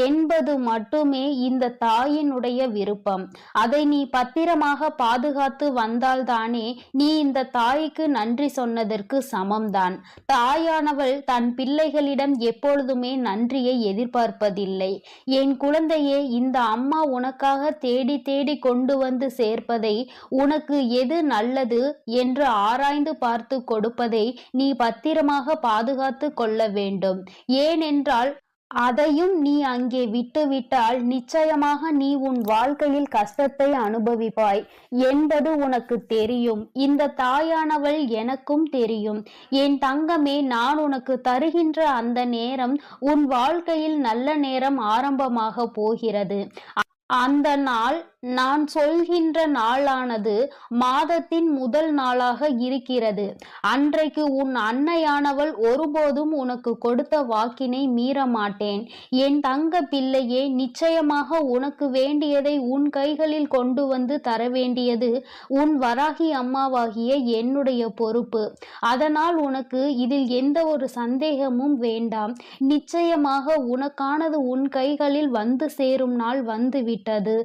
என்பது மட்டுமே இந்த தாயினுடைய விருப்பம். அதை நீ பத்திரமாக பாதுகாத்து வந்தால்தானே நீ இந்த தாய்க்கு நன்றி சொன்னதற்கு சமம்தான். தாயானவள் தன் பிள்ளைகளிடம் எப்பொழுதுமே நன்றியை எதிர்பார்ப்பதில்லை. என் குழந்தையே, இந்த அம்மா உனக்காக தேடி தேடி கொண்டு வந்து சேர்ப்பதை, உனக்கு எது நல்லது என்று ஆராய்ந்து பார்த்து கொடுப்பதை நீ பத்திரமாக பாதுகாத்து கொள்ள வேண்டும். ஏனென்றால் அதையும் நீ அங்கே விட்டுவிட்டால் நிச்சயமாக நீ உன் வாழ்க்கையில் கஷ்டத்தை அனுபவிப்பாய் என்பது உனக்கு தெரியும். இந்த தாயானவள் எனக்கும் தெரியும். என் தங்கமே, நான் உனக்கு தருகின்ற அந்த நேரம் உன் வாழ்க்கையில் நல்ல நேரம் ஆரம்பமாக போகிறது. அந்த நாள் நான் சொல்கின்ற நாளானது மாதத்தின் முதல் நாளாக இருக்கிறது. அன்றைக்கு உன் அன்னையானவள் ஒருபோதும் உனக்கு கொடுத்த வாக்கினை மீற மாட்டேன். என் தங்க பிள்ளையே, நிச்சயமாக உனக்கு வேண்டியதை உன் கைகளில் கொண்டு வந்து தர வேண்டியது உன் வராகி அம்மாவாகிய என்னுடைய பொறுப்பு. அதனால் உனக்கு இதில் எந்த ஒரு சந்தேகமும் வேண்டாம். நிச்சயமாக உனக்கானது உன் கைகளில் வந்து சேரும் நாள் வந்துவிட்டது.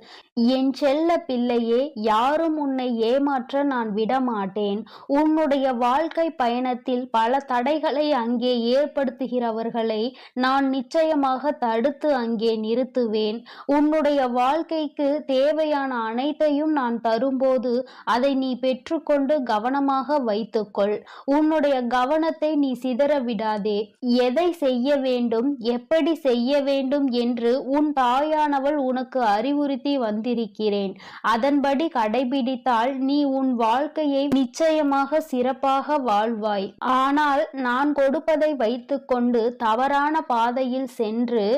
என் செல்ல பிள்ளையே, யாரும் உன்னை ஏமாற்ற நான் விடமாட்டேன். உன்னுடைய வாழ்க்கை பயணத்தில் பல தடைகளை அங்கே ஏற்படுத்துகிறவர்களை நான் நிச்சயமாக தடுத்து அங்கே நிறுத்துவேன். உன்னுடைய வாழ்க்கைக்கு தேவையான அனைத்தையும் நான் தரும்போது அதை நீ பெற்றுக்கொண்டு கவனமாக வைத்துக்கொள். உன்னுடைய கவனத்தை நீ சிதற விடாதே. எதை செய்ய வேண்டும், எப்படி செய்ய வேண்டும் என்று உன் தாயானவள் உனக்கு அறிவுறுத்தி வந்திருக்கிறேன். அதன்படி கடைபிடித்தால் நீ உன் வாழ்க்கையை நிச்சயமாக சிறப்பாக வாழ்வாய். ஆனால் நான் கொடுப்பதை வைத்துக்கொண்டு தவறான பாதையில் சென்று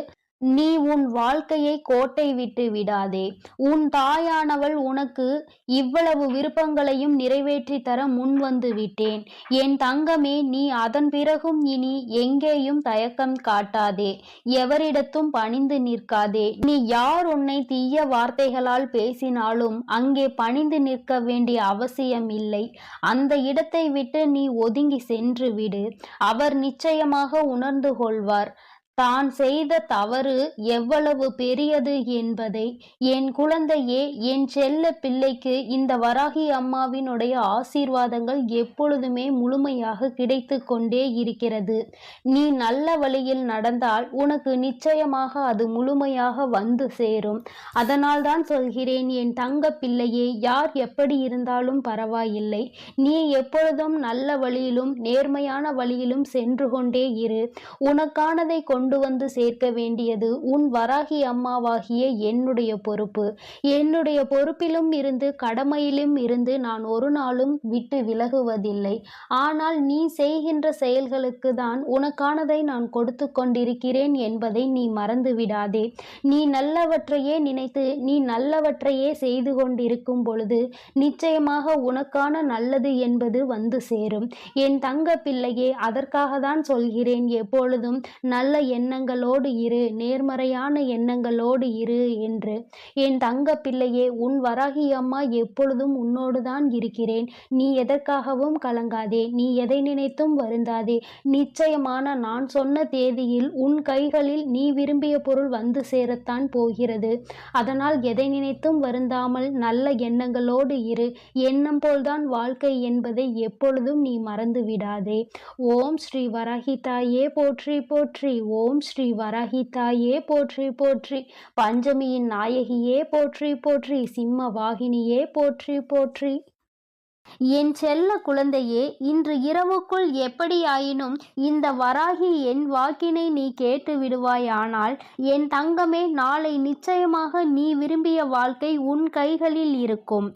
நீ உன் வாழ்க்கையை கோட்டை விட்டு விடாதே. உன் தாயானவள் உனக்கு இவ்வளவு விருப்பங்களையும் நிறைவேற்றி தர முன்வந்து விட்டேன். என் தங்கமே, நீ அதன் பிறகும் இனி எங்கேயும் தயக்கம் காட்டாதே. எவரிடத்தும் பணிந்து நிற்காதே. நீ யார் உன்னை தீய வார்த்தைகளால் பேசினாலும் அங்கே பணிந்து நிற்க வேண்டிய அவசியம் இல்லை. அந்த இடத்தை விட்டு நீ ஒதுங்கி சென்று விடு. அவர் நிச்சயமாக உணர்ந்து கொள்வார் தான் செய்த தவறு எவ்வளவு பெரியது என்பதை. என் குழந்தையே, என் செல்ல பிள்ளைக்கு இந்த வராகி அம்மாவினுடைய ஆசீர்வாதங்கள் எப்பொழுதுமே முழுமையாக கிடைத்து கொண்டே இருக்கிறது. நீ நல்ல வழியில் நடந்தால் உனக்கு நிச்சயமாக அது முழுமையாக வந்து சேரும். அதனால் தான் சொல்கிறேன், என் தங்க பிள்ளையே, யார் எப்படி இருந்தாலும் பரவாயில்லை. நீ எப்பொழுதும் நல்ல வழியிலும் நேர்மையான வழியிலும் சென்று கொண்டே இரு. உனக்கானதை கொண்டு வந்து சேர்க்க வேண்டியது உன் வராகி அம்மாவாகிய என்னுடைய பொறுப்பு. என்னுடைய பொறுப்பிலும் இருந்து கடமையிலும் இருந்து நான் ஒரு நாளும் விட்டு விலகுவதில்லை. ஆனால் நீ செய்கின்ற செயல்களுக்கு தான் உனக்கானதை நான் கொடுத்து கொண்டிருக்கிறேன் என்பதை நீ மறந்து விடாதே. நீ நல்லவற்றையே நினைத்து நீ நல்லவற்றையே செய்து கொண்டிருக்கும் பொழுது நிச்சயமாக உனக்கான நல்லது என்பது வந்து சேரும். என் தங்க பிள்ளையே, அதற்காக தான் சொல்கிறேன், எப்பொழுதும் நல்ல எண்ணங்களோடு இரு, நேர்மறையான எண்ணங்களோடு இரு என்று. என் தங்க பிள்ளையே, உன் வராகி அம்மா எப்பொழுதும் உன்னோடு தான் இருக்கிறேன். நீ எதற்காகவும் கலங்காதே. நீ எதை நினைத்தும் வருந்தாதே. நிச்சயமான நான் சொன்ன தேதியில் உன் கைகளில் நீ விரும்பிய பொருள் வந்து சேரத்தான் போகிறது. அதனால் எதை நினைத்தும் வருந்தாமல் நல்ல எண்ணங்களோடு இரு. எண்ணம் போல்தான் வாழ்க்கை என்பதை எப்பொழுதும் நீ மறந்து விடாதே. ஓம் ஸ்ரீ வராகி தாயே போற்றி போற்றி. ஓம் ஸ்ரீ வராகி தாயே போற்றி போற்றி. பஞ்சமியின் நாயகியே போற்றி போற்றி. சிம்ம வாகினியே போற்றி போற்றி. என் செல்ல குழந்தையே, இன்று இரவுக்குள் எப்படியாயினும் இந்த வராகி என் வாக்கினை நீ கேட்டு விடுவாயானால் என் தங்கமே, நாளை நிச்சயமாக நீ விரும்பிய வாழ்க்கை உன் கைகளில் இருக்கும்.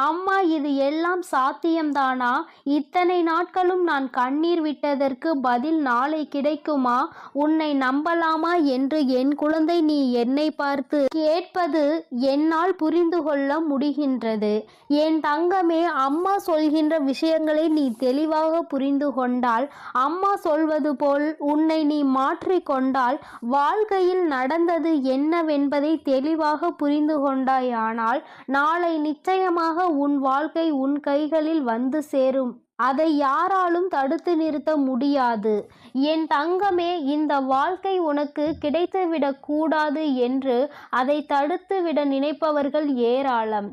அம்மா, இது எல்லாம் சாத்தியம்தானா? இத்தனை நாட்களும் நான் கண்ணீர் விட்டதற்கு பதில் நாளை கிடைக்குமா? உன்னை நம்பலாமா என்று என் குழந்தை நீ என்னை பார்த்து கேட்பது என்னால் புரிந்து கொள்ள முடிகின்றது. என் தங்கமே, அம்மா சொல்கின்ற விஷயங்களை நீ தெளிவாக புரிந்து கொண்டால், அம்மா சொல்வது போல் உன்னை நீ மாற்றிக்கொண்டால், வாழ்க்கையில் நடந்தது என்னவென்பதை தெளிவாக புரிந்து கொண்டாயானால் நாளை நிச்சயமாக உன் வாழ்க்கை உன் கைகளில் வந்து சேரும். அதை யாராலும் தடுத்து நிறுத்த முடியாது. என் தங்கமே, இந்த வாழ்க்கை உனக்கு கிடைத்துவிடக் கூடாது என்று அதை தடுத்துவிட நினைப்பவர்கள் ஏராளம்.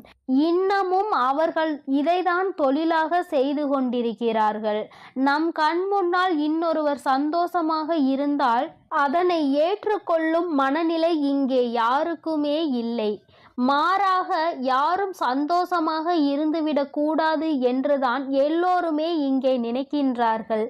இன்னமும் அவர்கள் இதைதான் தொழிலாக செய்து கொண்டிருக்கிறார்கள். நம் கண் முன்னால் இன்னொருவர் சந்தோஷமாக இருந்தால் அதனை ஏற்றுக்கொள்ளும் மனநிலை இங்கே யாருக்குமே இல்லை. மாறாக யாரும் சந்தோஷமாக இருந்துவிடக் கூடாது என்றுதான் எல்லோருமே இங்கே நினைக்கின்றார்கள்.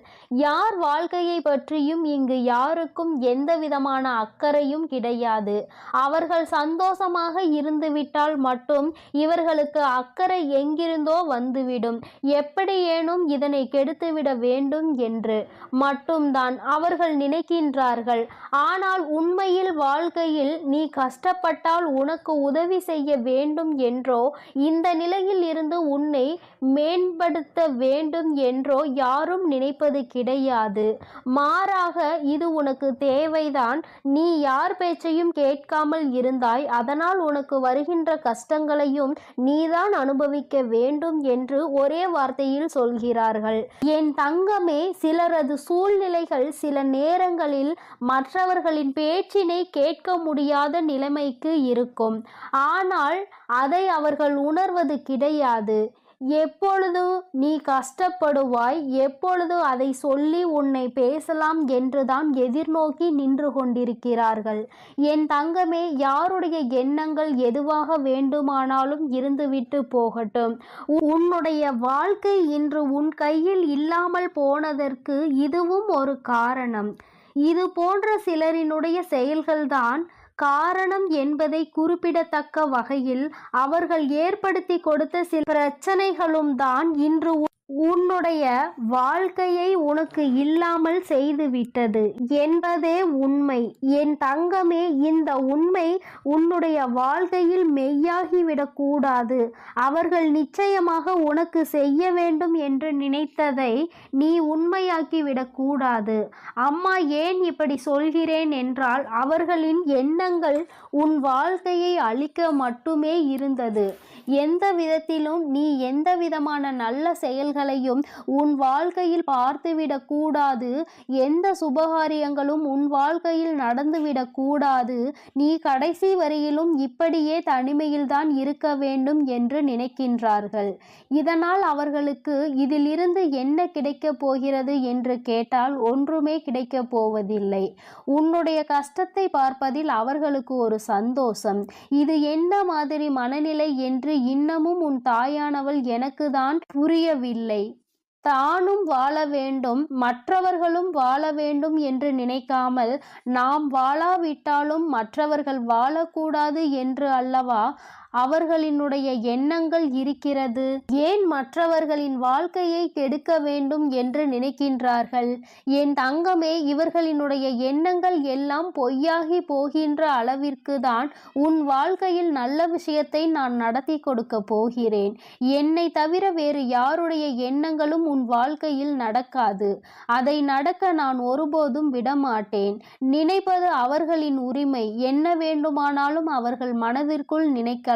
யார் வாழ்க்கையை பற்றியும் இங்கு யாருக்கும் எந்த விதமான அக்கறையும் கிடையாது. அவர்கள் சந்தோஷமாக இருந்துவிட்டால் மட்டும் இவர்களுக்கு அக்கறை எங்கிருந்தோ வந்துவிடும். எப்படியேனும் இதனை கெடுத்துவிட வேண்டும் என்று மட்டும்தான் அவர்கள் நினைக்கின்றார்கள். ஆனால் உண்மையில் வாழ்க்கையில் நீ கஷ்டப்பட்டால் உனக்கு உதவி உதவி செய்ய வேண்டும் என்றோ இந்த நிலையில் இருந்து உன்னை மேம்படுத்த வேண்டும் என்றோ யாரும் நினைப்பது கிடையாது. மாறாக இது உனக்கு தேவைதான். நீ யார் பேச்சையும் கேட்காமல் இருந்தாய், அதனால் உனக்கு வருகின்ற கஷ்டங்களையும் நீதான் அனுபவிக்க வேண்டும் என்று ஒரே வார்த்தையில் சொல்கிறார்கள். என் தங்கமே, சிலரது சூழ்நிலைகள் சில நேரங்களில் மற்றவர்களின் பேச்சினை கேட்க முடியாத நிலைமைக்கு இருக்கும். ஆனால் அதை அவர்கள் உணர்வது கிடையாது. எப்பொழுது நீ கஷ்டப்படுவாய், எப்பொழுது அதை சொல்லி உன்னை பேசலாம் என்றுதான் எதிர்நோக்கி நின்று கொண்டிருக்கிறார்கள். என் தங்கமே, யாருடைய எண்ணங்கள் எதுவாக வேண்டுமானாலும் இருந்துவிட்டு போகட்டும். உன்னுடைய வாழ்க்கை இன்று உன் கையில் இல்லாமல் போனதற்கு இதுவும் ஒரு காரணம். இது போன்ற சிலரினுடைய செயல்கள்தான் காரணம் என்பதை குறிப்பிடத்தக்க வகையில் அவர்கள் ஏற்படுத்தி கொடுத்த சில பிரச்சனைகளும் தான் இன்று உன்னுடைய வாழ்க்கையை உனக்கு இல்லாமல் செய்துவிட்டது என்பதே உண்மை. என் தங்கமே, இந்த உண்மை உன்னுடைய வாழ்க்கையில் மெய்யாகிவிடக்கூடாது. அவர்கள் நிச்சயமாக உனக்கு செய்ய வேண்டும் என்று நினைத்ததை நீ உண்மையாக்கிவிடக்கூடாது. அம்மா ஏன் இப்படி சொல்கிறேன் என்றால், அவர்களின் எண்ணங்கள் உன் வாழ்க்கையை அழிக்க மட்டுமே இருந்தது. எந்த விதத்திலும் நீ எந்த விதமான நல்ல செயல்களையும் உன் வாழ்க்கையில் பார்த்துவிடக் கூடாது. எந்த சுபகாரியங்களும் உன் வாழ்க்கையில் நடந்துவிடக் கூடாது. நீ கடைசி வரையிலும் இப்படியே தனிமையில்தான் இருக்க வேண்டும் என்று நினைக்கின்றார்கள். இதனால் அவர்களுக்கு இதிலிருந்து என்ன கிடைக்கப் போகிறது என்று கேட்டால் ஒன்றுமே கிடைக்கப் போவதில்லை. உன்னுடைய கஷ்டத்தை பார்ப்பதில் அவர்களுக்கு ஒரு சந்தோஷம். இது என்ன மாதிரி மனநிலை என்று இன்னமும் உன் தாயானவள் எனக்கு தான் புரியவில்லை. தானும் வாழ வேண்டும், மற்றவர்களும் வாழ வேண்டும் என்று நினைக்காமல், நாம் வாழாவிட்டாலும் மற்றவர்கள் வாழக்கூடாது என்று அல்லவா அவர்களினுடைய எண்ணங்கள் இருக்கிறது. ஏன் மற்றவர்களின் வாழ்க்கையை கெடுக்க வேண்டும் என்று நினைக்கின்றார்கள்? என் தங்கமே, இவர்களினுடைய எண்ணங்கள் எல்லாம் பொய்யாகி போகின்ற அளவிற்கு தான் உன் வாழ்க்கையில் நல்ல விஷயத்தை நான் நடத்தி கொடுக்க போகிறேன். என்னை தவிர வேறு யாருடைய எண்ணங்களும் உன் வாழ்க்கையில் நடக்காது. அதை நடக்க நான் ஒருபோதும் விடமாட்டேன். நினைப்பது அவர்களின் உரிமை. என்ன வேண்டுமானாலும் அவர்கள் மனதிற்குள் நினைக்கலாம்.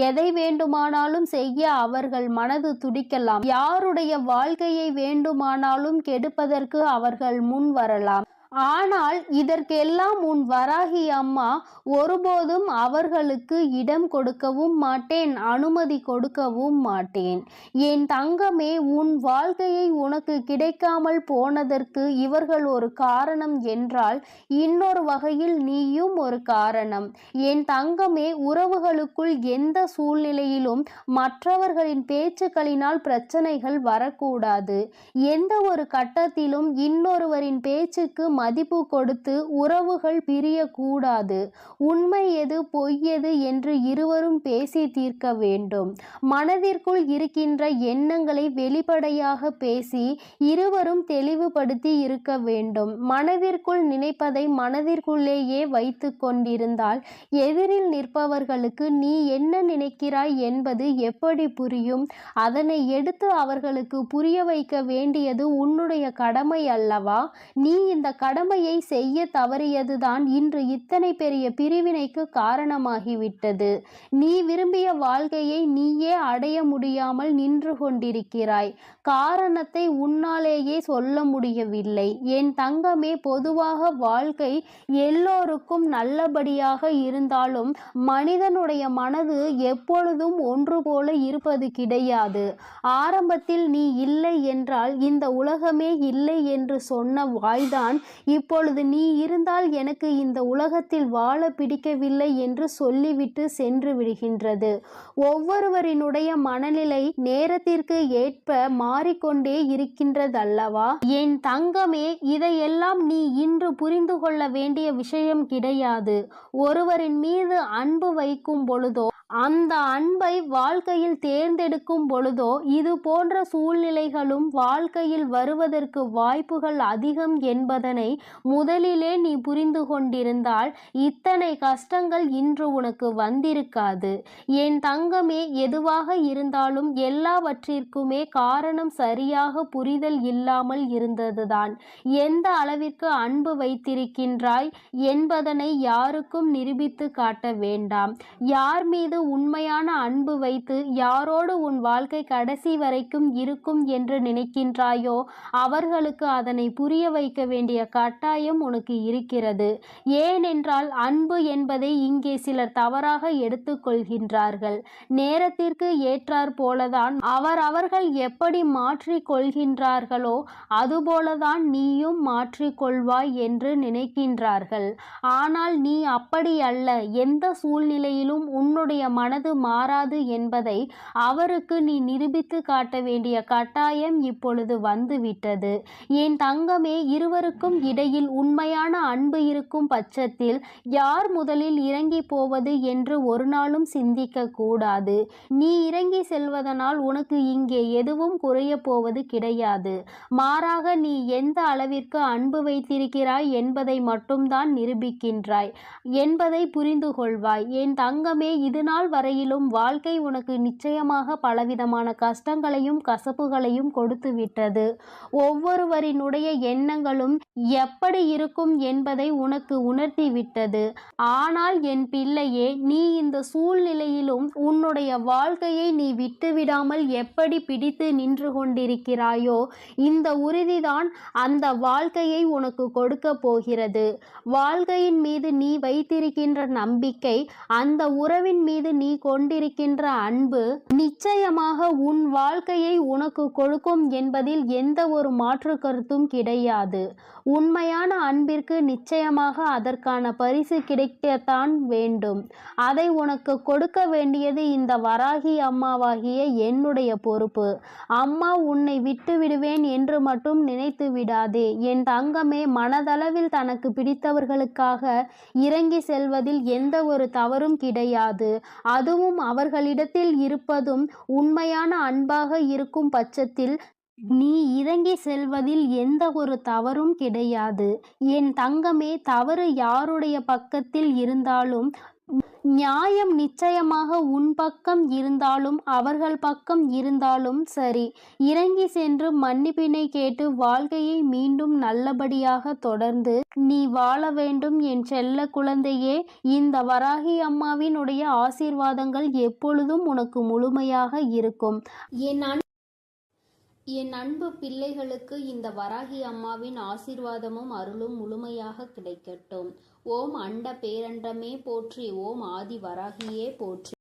எதை வேண்டுமானாலும் செய்ய அவர்கள் மனது துடிக்கலாம். யாருடைய வாழ்க்கையை வேண்டுமானாலும் கெடுப்பதற்கு அவர்கள் முன் வரலாம். ஆனால் இதற்கெல்லாம் உன் வராகி அம்மா ஒருபோதும் அவர்களுக்கு இடம் கொடுக்கவும் மாட்டேன், அனுமதி கொடுக்கவும் மாட்டேன். என் தங்கமே, உன் வாழ்க்கையை உனக்கு கிடைக்காமல் போனதற்கு இவர்கள் ஒரு காரணம் என்றால், இன்னொரு வகையில் நீயும் ஒரு காரணம். என் தங்கமே, உறவுகளுக்குள் எந்த சூழ்நிலையிலும் மற்றவர்களின் பேச்சுக்களினால் பிரச்சனைகள் வரக்கூடாது. எந்த ஒரு கட்டத்திலும் இன்னொருவரின் பேச்சுக்கு மதிப்பு கொடுத்து உறவுகள் பிரியக்கூடாது. உண்மை எது பொய் எது என்று இருவரும் பேசி தீர்க்க வேண்டும். மனதிற்குள் இருக்கின்ற எண்ணங்களை வெளிப்படையாக பேசி இருவரும் தெளிவுபடுத்தி இருக்க வேண்டும். மனதிற்குள் நினைப்பதை மனதிற்குள்ளேயே வைத்து கொண்டிருந்தால் எதிரில் நிற்பவர்களுக்கு நீ என்ன நினைக்கிறாய் என்பது எப்படி புரியும்? அதனை எடுத்து அவர்களுக்கு புரிய வைக்க வேண்டியது உன்னுடைய கடமை அல்லவா? நீ இந்த கடமையை செய்ய தவறியதுதான் இன்று இத்தனை பெரிய பிரிவினைக்கு காரணமாகிவிட்டது. நீ விரும்பிய வாழ்க்கையை நீயே அடைய முடியாமல் நின்று கொண்டிருக்கிறாய். காரணத்தை உன்னாலேயே சொல்ல முடியவில்லை. என் தங்கமே, பொதுவாக வாழ்க்கை எல்லோருக்கும் நல்லபடியாக இருந்தாலும் மனிதனுடைய மனது எப்பொழுதும் ஒன்று போல இருப்பது கிடையாது. ஆரம்பத்தில் நீ இல்லை என்றால் இந்த உலகமே இல்லை என்று சொன்ன வாய்தான் இப்பொழுது நீ இருந்தால் எனக்கு இந்த உலகத்தில் வாழ பிடிக்கவில்லை என்று சொல்லிவிட்டு சென்று விடுகின்றது. ஒவ்வொருவரினுடைய மனநிலை நேரத்திற்கு ஏற்ப மாறிக்கொண்டே இருக்கின்றதல்லவா? என் தங்கமே, இதையெல்லாம் நீ இன்று புரிந்து கொள்ள வேண்டிய விஷயம் கிடையாது. ஒருவரின் மீது அன்பு வைக்கும் பொழுதோ அந்த அன்பை வாழ்க்கையில் தேர்ந்தெடுக்கும் பொழுதோ இது போன்ற சூழ்நிலைகளும் வாழ்க்கையில் வருவதற்கு வாய்ப்புகள் அதிகம் என்பதனை முதலிலே நீ புரிந்து கொண்டிருந்தால் இத்தனை கஷ்டங்கள் இன்று உனக்கு வந்திருக்காது. என் தங்கமே, எதுவாக இருந்தாலும் எல்லாவற்றிற்குமே காரணம் சரியாக புரிதல் இல்லாமல் இருந்ததுதான். எந்த அளவிற்கு அன்பு வைத்திருக்கின்றாய் என்பதனை யாருக்கும் நிரூபித்து காட்ட வேண்டாம். யார் மீது உண்மையான அன்பு வைத்து யாரோடு உன் வாழ்க்கை கடைசி வரைக்கும் இருக்கும் என்று நினைக்கின்றாயோ அவர்களுக்கு அதனை புரிய வைக்க வேண்டிய கட்டாயம் உனக்கு இருக்கிறது. ஏனென்றால் அன்பு என்பதை இங்கே சிலர் தவறாக எடுத்துக்கொள்கின்றார்கள். நேரத்திற்கு ஏற்றாற் போலதான் அவர்கள் எப்படி மாற்றிக் கொள்கின்றார்களோ அதுபோலதான் நீயும் மாற்றிக்கொள்வாய் என்று நினைக்கின்றார்கள். ஆனால் நீ அப்படி அல்ல. எந்த சூழ்நிலையிலும் உன்னுடைய மனது மாறாது என்பதை அவருக்கு நீ நிரூபித்து காட்ட வேண்டிய கட்டாயம் இப்பொழுது வந்துவிட்டது. என் தங்கமே, இருவருக்கும் இடையில் உண்மையான அன்பு இருக்கும் பட்சத்தில் யார் முதலில் இறங்கி போவது என்று ஒரு நாளும் சிந்திக்க கூடாது. நீ இறங்கி செல்வதனால் உனக்கு இங்கே எதுவும் குறைய போவது கிடையாது. மாறாக நீ எந்த அளவிற்கு அன்பு வைத்திருக்கிறாய் என்பதை மட்டும்தான் நிரூபிக்கின்றாய் என்பதை புரிந்து கொள்வாய். என் தங்கமே, இதுநாள் வரையிலும் வாழ்க்கை உனக்கு நிச்சயமாக பலவிதமான கஷ்டங்களையும் கசப்புகளையும் கொடுத்து விட்டது. ஒவ்வொருவரினுடைய எண்ணங்களும் எப்படி இருக்கும் என்பதை உனக்கு உணர்த்தி விட்டது. ஆனால் என் பிள்ளையே, நீ இந்த சூழ்நிலையிலும் உன்னுடைய வாழ்க்கையை நீ விட்டுவிடாமல் எப்படி பிடித்து நின்று கொண்டிருக்கிறாயோ இந்த உறுதிதான் அந்த வாழ்க்கையை உனக்கு கொடுக்க போகிறது. வாழ்க்கையின் மீது நீ வைத்திருக்கின்ற நம்பிக்கை, அந்த உறவின் மீது நீ கொண்டிருக்கின்ற அன்பு நிச்சயமாக உன் வாழ்க்கையை உனக்கு கொடுக்கும் என்பதில் எந்த ஒரு மாற்று கருத்தும் கிடையாது. உண்மையான அன்பிற்கு நிச்சயமாக அதற்கான பரிசு கிடைக்கத்தான் வேண்டும். அதை உனக்கு கொடுக்க வேண்டியது இந்த வராகி அம்மாவாகிய என்னுடைய பொறுப்பு. அம்மா உன்னை விட்டு விடுவேன் என்று மட்டும் நினைத்து விடாதே. என் தங்கமே, மனதளவில் தனக்கு பிடித்தவர்களுக்காக இறங்கி செல்வதில் எந்த ஒரு தவறும் கிடையாது. அதுவும் அவர்களிடத்தில் இருப்பதும் உண்மையான அன்பாக இருக்கும் பட்சத்தில் நீ இறங்கி செல்வதில் எந்த ஒரு தவறும் கிடையாது. என் தங்கமே, தவறு யாருடைய பக்கத்தில் இருந்தாலும் நியாயம் நிச்சயமாக உன் பக்கம் இருந்தாலும் அவர்கள் பக்கம் இருந்தாலும் சரி, இறங்கி சென்று மன்னிப்பினை கேட்டு வாழ்க்கையை மீண்டும் நல்லபடியாக தொடர்ந்து நீ வாழ வேண்டும் என் செல்ல குழந்தையே. இந்த வராகி அம்மாவினுடைய ஆசீர்வாதங்கள் எப்பொழுதும் உனக்கு முழுமையாக இருக்கும். என் அன்பு பிள்ளைகளுக்கு இந்த வராகி அம்மாவின் ஆசீர்வாதமும் அருளும் முழுமையாக கிடைக்கட்டும். ஓம் அண்ட பேரண்டமே போற்றி. ஓம் ஆதி வராகியே போற்றி.